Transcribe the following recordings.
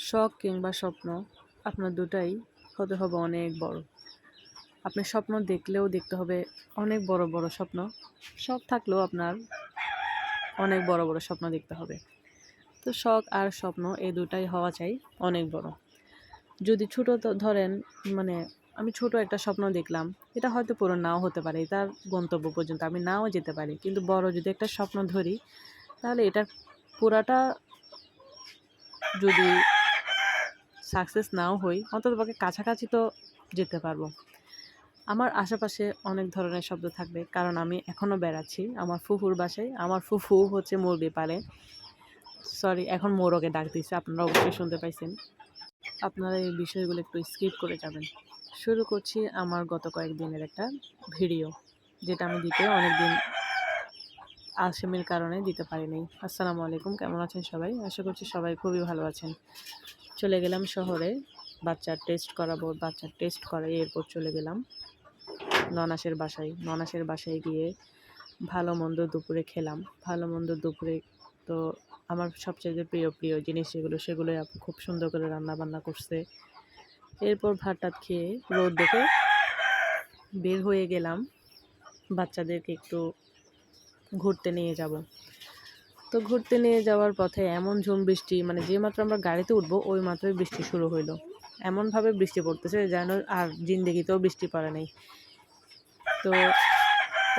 শখ কিংবা স্বপ্ন আপনার দুটাই হতে হবে অনেক বড়। আপনি স্বপ্ন দেখলেও দেখতে হবে অনেক বড় বড় স্বপ্ন। শখ থাকলেও আপনার অনেক বড় বড় স্বপ্ন দেখতে হবে। তো শখ আর স্বপ্ন এই দুটাই হওয়া চাই অনেক বড়। যদি ছোট ধরেন, মানে আমি ছোট একটা স্বপ্ন দেখলাম, এটা হয়তো পূরণ নাও হতে পারে, তার গন্তব্য পর্যন্ত আমি নাও যেতে পারি, কিন্তু বড় যদি একটা স্বপ্ন ধরি তাহলে এটার পুরাটা যদি সাকসেস নাও হই, অন্ততপক্ষে কাছাকাছি তো যেতে পারবো। আমার আশেপাশে অনেক ধরনের শব্দ থাকবে, কারণ আমি এখনও বেড়াচ্ছি আমার ফুফুর বাসায়। আমার ফুফু হচ্ছে মুরগি পালে। সরি, এখন মোরগে ডাক দিচ্ছে, আপনারা অবশ্যই শুনতে পাইছেন। আপনারা এই বিষয়গুলো একটু স্কিপ করে যাবেন। শুরু করছি আমার গত কয়েকদিনের একটা ভিডিও, যেটা আমি দিতে অনেকদিন আলসেমির কারণে দিতে পারিনি। আসসালামু আলাইকুম, কেমন আছেন সবাই? আশা করছি সবাই খুবই ভালো আছেন। চলে গেলাম শহরে, বাচ্চার টেস্ট করাবো। বাচ্চার টেস্ট করাই এরপর চলে গেলাম ননাসের বাসায়। ননাসের বাসায় গিয়ে ভালো মন্দ দুপুরে খেলাম। ভালো মন্দ দুপুরে তো আমার সবচেয়ে প্রিয় প্রিয় জিনিস সেগুলোই আপু খুব সুন্দর করে রান্না বান্না করছে। এরপর ভাত টাত খেয়ে রোদ দেখে বের হয়ে গেলাম বাচ্চাদেরকে একটু ঘুরতে নিয়ে যাব। তো ঘুরতে নিয়ে যাওয়ার পথে এমন ঝুম বৃষ্টি, মানে যে মাত্র আমরা গাড়িতে উঠবো ওই মাত্রই বৃষ্টি শুরু হইলো। এমনভাবে বৃষ্টি পড়তেছে যেন আর জিন্দেগিতেও বৃষ্টি পড়ে নাই। তো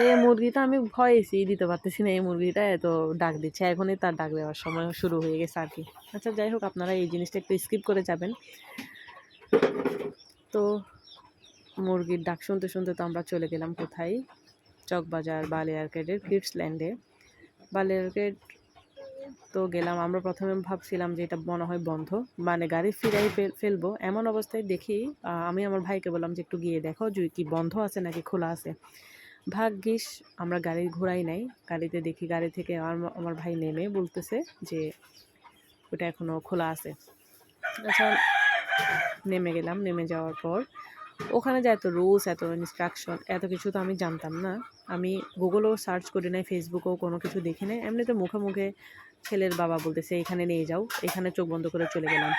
এই মুরগিটা আমি ভয়েসই দিতে পারতেছি না, এই মুরগিটা এত ডাক দিচ্ছে, এখনই তার ডাক দেওয়ার সময় শুরু হয়ে গেছে আর কি। আচ্ছা যাই হোক, আপনারা এই জিনিসটা একটু স্কিপ করে যাবেন। তো মুরগির ডাক শুনতে শুনতে তো আমরা চলে গেলাম কোথায়, চকবাজার বালিয়ারকেটের কিডস ল্যান্ডে। বালিয়ারকেট তো গেলাম। আমরা প্রথমে ভাবছিলাম যে এটা মনে হয় বন্ধ, মানে গাড়ি ফিরাই ফেলবো। এমন অবস্থায় দেখি, আমি আমার ভাইকে বললাম যে একটু গিয়ে দেখো যে কি বন্ধ আছে নাকি খোলা আছে। ভাগ্যিস আমরা গাড়ি ঘোরাই নাই, গাড়িতে দেখি গাড়ি থেকে আমার ভাই নেমে বলতেছে যে ওটা এখনও খোলা আছে। আচ্ছা, নেমে গেলাম। নেমে যাওয়ার পর ওখানে যে এত রুলস, এত ইনস্ট্রাকশন, এত কিছু তো আমি জানতাম না। আমি গুগলেও সার্চ করি নাই, ফেসবুকেও কোনো কিছু দেখি নাই, এমনিতে মুখে মুখে ছেলের বাবা বলতেছে এখানে নিয়ে যাও, এখানে চোখ বন্ধ করে চলে গেলাম।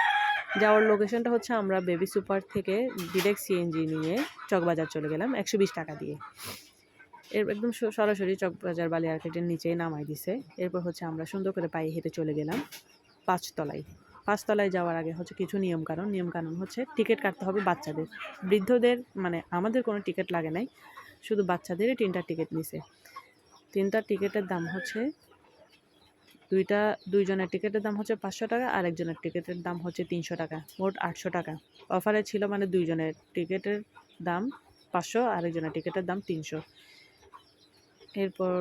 যাওয়ার লোকেশনটা হচ্ছে আমরা বেবি সুপার থেকে ডিরেক্ট সিএনজি নিয়ে চকবাজার চলে গেলাম 120 টাকা দিয়ে। এর একদম সরাসরি চকবাজার বালিয়ারকেটের নিচেই নামাই দিছে। এরপর হচ্ছে আমরা সুন্দর করে পায়ে হেঁটে চলে গেলাম পাঁচতলায়। পাঁচতলায় যাওয়ার আগে হচ্ছে কিছু নিয়মকানুন হচ্ছে টিকিট কাটতে হবে বাচ্চাদের। বৃদ্ধদের মানে আমাদের কোনো টিকিট লাগে নাই, শুধু বাচ্চাদেরই 3টা টিকিট নিছে। 3টা টিকিটের দাম হচ্ছে দুইজনের টিকিটের দাম হচ্ছে 500 টাকা, আর একজনের টিকিটের দাম হচ্ছে 300 টাকা, মোট 800 টাকা। অফারে ছিল, মানে দুইজনের টিকিটের দাম 500 আর একজনের টিকিটের দাম 300। এরপর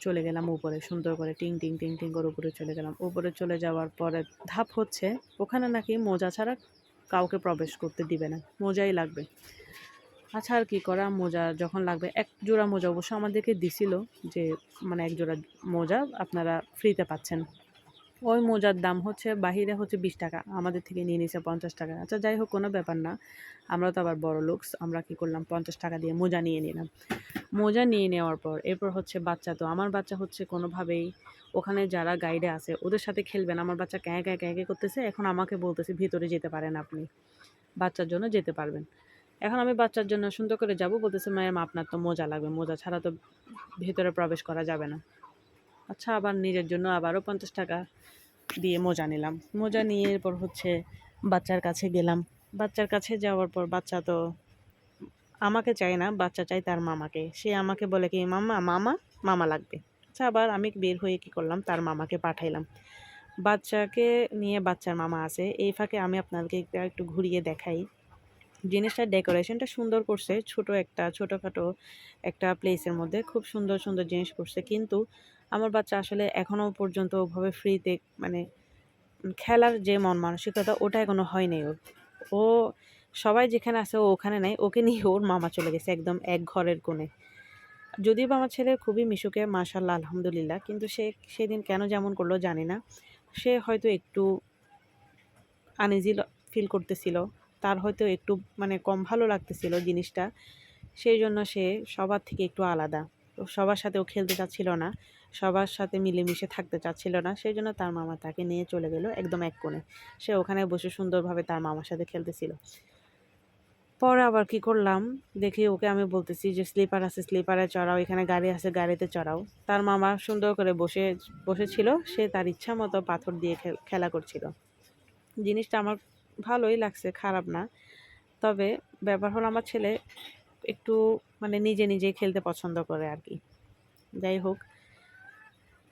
চলে গেলাম উপরে, সুন্দর করে টিং টিং টিং টিং করে উপরে চলে গেলাম। উপরে চলে যাওয়ার পরে ধাপ হচ্ছে ওখানে নাকি মোজা ছাড়া কাউকে প্রবেশ করতে দিবে না, মোজাই লাগবে। আচ্ছা আর কি করা, মোজা যখন লাগবে, এক জোড়া মোজা অবশ্য আমাদেরকে দিছিল, যে মানে এক জোড়া মোজা আপনারা ফ্রিতে পাচ্ছেন। ওই মোজার দাম হচ্ছে বাহিরে হচ্ছে 20 টাকা, আমাদের থেকে নিয়ে নিয়েছে 50 টাকা। আচ্ছা যাই হোক, কোনো ব্যাপার না, আমরা তো আবার বড় লোকস, আমরা কি করলাম 50 টাকা দিয়ে মোজা নিয়ে নিলাম। মোজা নিয়ে নেওয়ার পর এরপর হচ্ছে বাচ্চা, তো আমার বাচ্চা হচ্ছে কোনোভাবেই ওখানে যারা গাইডে আছে ওদের সাথে খেলবেন, আমার বাচ্চা ক্যাঁ ক্যাঁ ক্যাঁ ক্যাঁ করতেছে। এখন আমাকে বলতেছে ভিতরে যেতে পারেন আপনি, বাচ্চার জন্য যেতে পারবেন। এখন আমি বাচ্চার জন্য সুন্দর করে যাব, বলতেছে ম্যাম আপনার তো মোজা লাগবে, মোজা ছাড়া তো ভেতরে প্রবেশ করা যাবে না। আচ্ছা, আবার নিজের জন্য আবারও 50 টাকা দিয়ে মোজা নিলাম। মোজা নিয়ে এরপর হচ্ছে বাচ্চার কাছে গেলাম। বাচ্চার কাছে যাওয়ার পর বাচ্চা তো আমাকে চায় না, বাচ্চা চায় তার মামাকে। সে আমাকে বলে কি মামা মামা মামা লাগবে। আচ্ছা, আবার আমি বের হয়ে কি করলাম, তার মামাকে পাঠাইলাম। বাচ্চাকে নিয়ে বাচ্চার মামা আছে। এই ফাঁকে আমি আপনাদেরকে একটু ঘুরিয়ে দেখাই। জিনিসটার ডেকোরেশনটা সুন্দর করছে, ছোটোখাটো একটা প্লেসের মধ্যে খুব সুন্দর সুন্দর জিনিস করছে। কিন্তু আমার বাচ্চা আসলে এখনও পর্যন্ত ওভাবে ফ্রিতে, মানে খেলার যে মন মানসিকতা ওটা এখনো হয় নাই ওর। ও সবাই যেখানে আছে ও ওখানে নাই, ওকে নিয়ে ওর মামা চলে গেছে একদম এক ঘরের কোণে। যদিও বা আমার ছেলে খুবই মিশুকে, মাশাআল্লাহ আলহামদুলিল্লাহ, কিন্তু সে সেদিন কেন যেমন করলো জানি না। সে হয়তো একটু আনইজি ফিল করতেছিল, তার হয়তো একটু মানে কম ভালো লাগতেছিল জিনিসটা, সেই জন্য সে সবার থেকে একটু আলাদা। সবার সাথে ও খেলতে চাচ্ছিল না, সবার সাথে মিলেমিশে থাকতে চাচ্ছিল না, সেই জন্য তার মামা তাকে নিয়ে চলে গেল একদম এক কোণে। সে ওখানে বসে সুন্দরভাবে তার মামার সাথে খেলতেছিল। পরে আবার কি করলাম, দেখি ওকে আমি বলতেছি যে স্লিপার আছে স্লিপারে চড়াও, এখানে গাড়ি আছে গাড়িতে চড়াও। তার মামা সুন্দর করে বসেছিল, সে তার ইচ্ছা মতো পাথর দিয়ে খেলা করছিল। জিনিসটা আমার ভালোই লাগছে, খারাপ না। তবে ব্যাপার হলো আমার ছেলে একটু মানে নিজে নিজেই খেলতে পছন্দ করে আর কি। যাই হোক,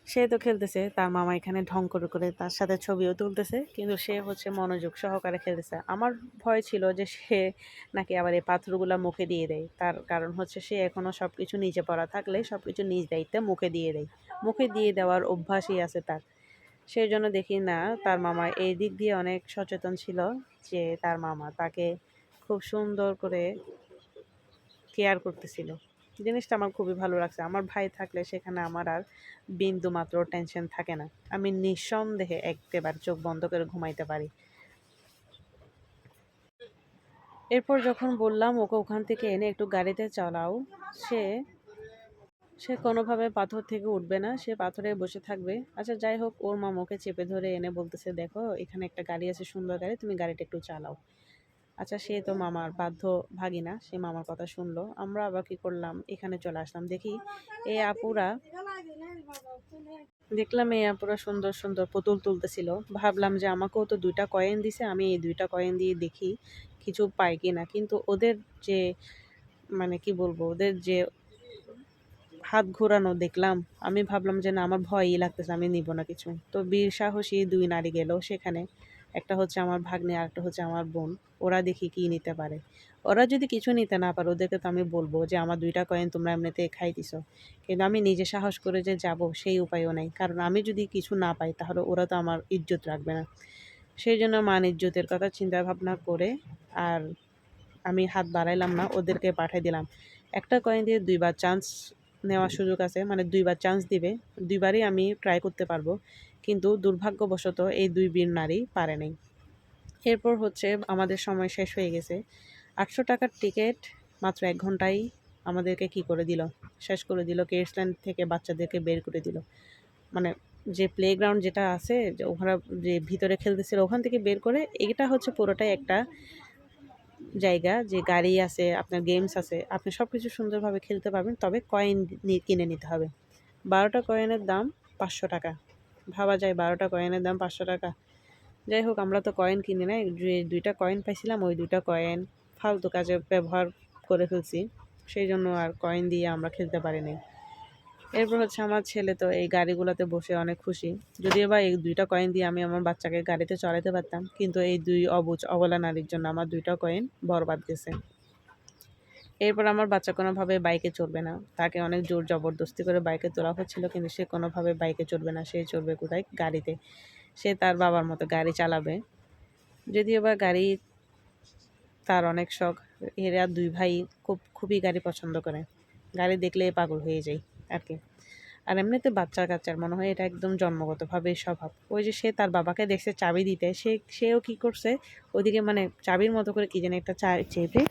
সে তো খেলতেছে, তার মামা এখানে ঢং করে করে তার সাথে ছবিও তুলতেছে, কিন্তু সে হচ্ছে মনোযোগ সহকারে খেলতেছে। আমার ভয় ছিল যে সে নাকি আবার এই পাথরগুলো মুখে দিয়ে দেয়, তার কারণ হচ্ছে সে এখনো সব কিছু নিচে পড়া থাকলে সব কিছু নিজ দায়িত্বে মুখে দিয়ে দেয়, মুখে দিয়ে দেওয়ার অভ্যাসই আছে তার। সেই জন্য দেখি না তার মামা এই দিক দিয়ে অনেক সচেতন ছিল, যে তার মামা তাকে খুব সুন্দর করে কেয়ার করতেছিল। জিনিসটা আমার খুবই ভালো লাগছে। আমার ভাই থাকলে সেখানে আমার আর বিন্দু মাত্র টেনশন থাকে না, আমি নিঃসন্দেহে একেবারে চোখ বন্ধ করে ঘুমাইতে পারি। এরপর যখন বললাম ওকে ওখান থেকে এনে একটু গাড়িতে চালাও, সে সে কোনোভাবে পাথর থেকে উঠবে না, সে পাথরে বসে থাকবে। আচ্ছা যাই হোক, ওর মামা ওকে চেপে ধরে এনে বলতেছে, দেখো এখানে একটা গাড়ি আছে সুন্দর গাড়ি, তুমি গাড়িটা একটু চালাও। আচ্ছা, সে তো মামার বাধ্য ভাগিনা, সে মামার কথা শুনলো। আমরা আবার কি করলাম, এখানে চলে আসলাম। দেখলাম এই আপুরা সুন্দর সুন্দর পুতুল তুলতেছিল। ভাবলাম যে আমাকেও তো 2টা কয়েন দিছে, আমি এই 2টা কয়েন দিয়ে দেখি কিছু পাই কিনা। কিন্তু ওদের যে মানে কি বলবো, ওদের যে হাত ঘোরানো দেখলাম, আমি ভাবলাম যে না, আমার ভয়ই লাগতেছে, আমি নিব না কিছু। তো বীর সাহসী 2 নারী গেল সেখানে, একটা হচ্ছে আমার ভাগ্নে আর একটা হচ্ছে আমার বোন। ওরা দেখি কি নিতে পারে। ওরা যদি কিছু নিতে না পারে, ওদেরকে তো আমি বলবো যে আমার 2টা কয়েন তোমরা এমনিতে খাই দিছো। কিন্তু আমি নিজে সাহস করে যে যাব সেই উপায়ও নাই, কারণ আমি যদি কিছু না পাই তাহলে ওরা তো আমার ইজ্জত রাখবে না। সেই জন্য মান ইজ্জতের কথা চিন্তা ভাবনা করে আর আমি হাত বাড়াইলাম না, ওদেরকে পাঠিয়ে দিলাম। একটা কয়েন দিয়ে 2বার চান্স নেওয়ার সুযোগ আছে, মানে 2বার চান্স দিবে, 2বারই আমি ট্রাই করতে পারবো। কিন্তু দুর্ভাগ্যবশত এই 2 বীর নারী পারে নাই। এরপর হচ্ছে আমাদের সময় শেষ হয়ে গেছে। 800 টাকার টিকিট মাত্র 1 ঘন্টায় আমাদেরকে কি করে দিল, শেষ করে দিল। কিডসল্যান্ড থেকে বাচ্চাদেরকে বের করে দিল, মানে যে প্লেগ্রাউন্ড যেটা আছে, যে ওখানে যে ভিতরে খেলতেছিল ওখান থেকে বের করে। এটা হচ্ছে পুরোটাই একটা জায়গা, যে গাড়ি আছে, আপনার গেমস আছে, আপনি সব কিছু সুন্দরভাবে খেলতে পারবেন, তবে কয়েন কিনে নিতে হবে। 12টা কয়েনের দাম 500 টাকা। ভাবা যায় 12টা কয়েনের দাম 500 টাকা। যাই হোক, আমরা তো কয়েন কিনি নাই, যে 2টা কয়েন পাইছিলাম ওই 2টা কয়েন ফালতু কাজে ব্যবহার করে ফেলছি, সেই জন্য আর কয়েন দিয়ে আমরা খেলতে পারি নাই। এরপর হচ্ছে আমার ছেলে তো এই গাড়িগুলোতে বসে অনেক খুশি। যদিও বা এই 2টা কয়েন দিয়ে আমি আমার বাচ্চাকে গাড়িতে চড়াতে পারতাম, কিন্তু এই 2 অবুঝ অবলা নারীর জন্য আমার 2টা কয়েন বরবাদ গেছে। এরপর আমার বাচ্চা কোনোভাবে বাইকে চড়বে না, তাকে অনেক জোর জবরদস্তি করে বাইকে তোলা হচ্ছিল, কিন্তু সে কোনোভাবে বাইকে চড়বে না, সে চড়বে কোথায়, গাড়িতে। সে তার বাবার মতো গাড়ি চালাবে। যদিও বা গাড়ি তার অনেক শখ। এরা 2 ভাই খুবই গাড়ি পছন্দ করে, গাড়ি দেখলেই পাগল হয়ে যায় আর কি। আর এমনিতে বাচ্চা কাচ্চার মনে হয় এটা একদম জন্মগতভাবেই স্বভাব। ওই যে সে তার বাবাকে দেখছে চাবি দিতে, সেও কি করছে, ওইদিকে মানে চাবির মতো করে কি যেন একটা চেপে,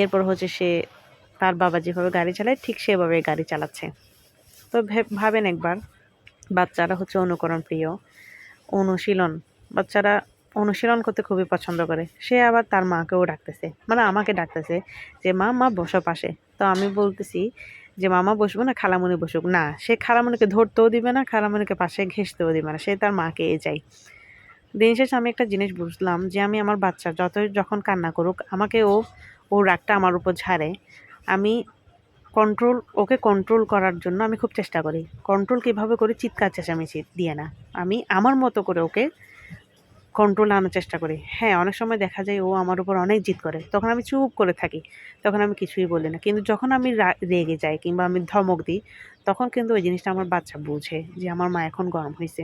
এরপর হচ্ছে সে তার বাবা যেভাবে গাড়ি চালায় ঠিক সেভাবে গাড়ি চালাচ্ছে। তো ভাবেন একবার, বাচ্চারা হচ্ছে অনুকরণ প্রিয়, অনুশীলন, বাচ্চারা অনুশীলন করতে খুবই পছন্দ করে। সে আবার তার মাকেও ডাকতেছে, মানে আমাকে ডাকতেছে যে মা মা বসো পাশে। তো আমি বলতেছি যে মামা বসবো না, খালামণি বসুক। না, সে খালামণিকে ধরতেও দিবে না, খালামণিকে পাশে ঘেঁষতেও দিবে না, সে তার মাকে চাই। দিন শেষে আমি একটা জিনিস বুঝলাম, যে আমি আমার বাচ্চা যখন কান্না করুক, আমাকে ওর রাগটা আমার উপর ঝাড়ে, আমি ওকে কন্ট্রোল করার জন্য আমি খুব চেষ্টা করি। কন্ট্রোল কীভাবে করি, চিৎকার চেঁচামেচি দিয়ে না, আমি আমার মতো করে ওকে কন্ট্রোলে আনার চেষ্টা করি। হ্যাঁ, অনেক সময় দেখা যায় ও আমার উপর অনেক জিদ করে, তখন আমি চুপ করে থাকি, তখন আমি কিছুই বলি না। কিন্তু যখন আমি রেগে যাই কিংবা আমি ধমক দিই, তখন কিন্তু ওই জিনিসটা আমার বাচ্চা বুঝে যে আমার মা এখন গরম হয়েছে।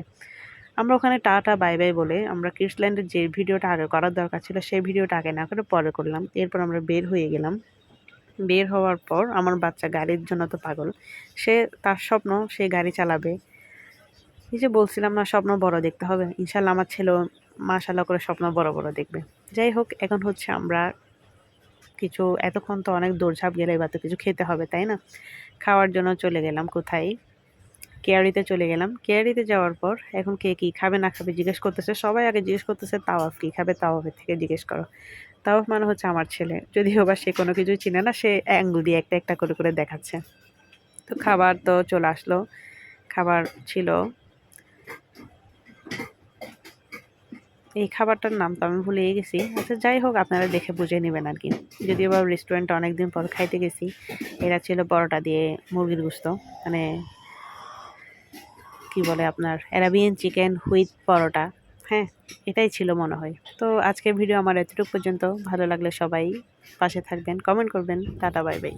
আমরা ওখানে টাটা বাই বাই বলে আমরা কিডসল্যান্ডের যে ভিডিওটা আগে করার দরকার ছিল সেই ভিডিওটা আগে না করে পরে করলাম। এরপর আমরা বের হয়ে গেলাম। বের হওয়ার পর আমার বাচ্চা গাড়ির জন্য তো পাগল, সে তার স্বপ্ন সে গাড়ি চালাবে। এই যে বলছিলাম না, স্বপ্ন বড় দেখতে হবে, ইনশাল্লাহ আমার ছেলেও মাশাআল্লাহ করে স্বপ্ন বড় বড় দেখবে। যাই হোক, এখন হচ্ছে আমরা কিছু এতক্ষণ তো অনেক দৌড়ঝাঁপ গেলে এবার তো কিছু খেতে হবে, তাই না? খাওয়ার জন্য চলে গেলাম কোথায়, কেয়ারিতে চলে গেলাম। কেয়ারিতে যাওয়ার পর এখন কে কী খাবে না খাবে জিজ্ঞেস করতেছে, সবাই আগে জিজ্ঞেস করতেছে তাওয়াফ কী খাবে, তাওয়াফের থেকে জিজ্ঞেস করো। তাওয়াফ মানে হচ্ছে আমার ছেলে, যদিও বা সে কোনো কিছুই চিনে না, সে আঙ্গুল দিয়ে একটা একটা করে দেখাচ্ছে। তো খাবার তো চলে আসলো, খাবার ছিল, এই খাবারটার নাম তো আমি ভুলে গেছি। আচ্ছা যাই হোক, আপনারা দেখে বুঝে নেবেন আর কি। যদিও বা রেস্টুরেন্টে অনেকদিন পর খাইতে গেছি। এরা ছিল পরোটা দিয়ে মুরগির গোশত, মানে কি বলে আপনার অ্যারাবিয়ান চিকেন উইথ পরোটা। হ্যাঁ, এটাই ছিল মনে হয়। তো আজকের ভিডিও আমার এতটুকু পর্যন্ত। ভালো লাগলে সবাই পাশে থাকবেন, কমেন্ট করবেন। Tata, bye bye.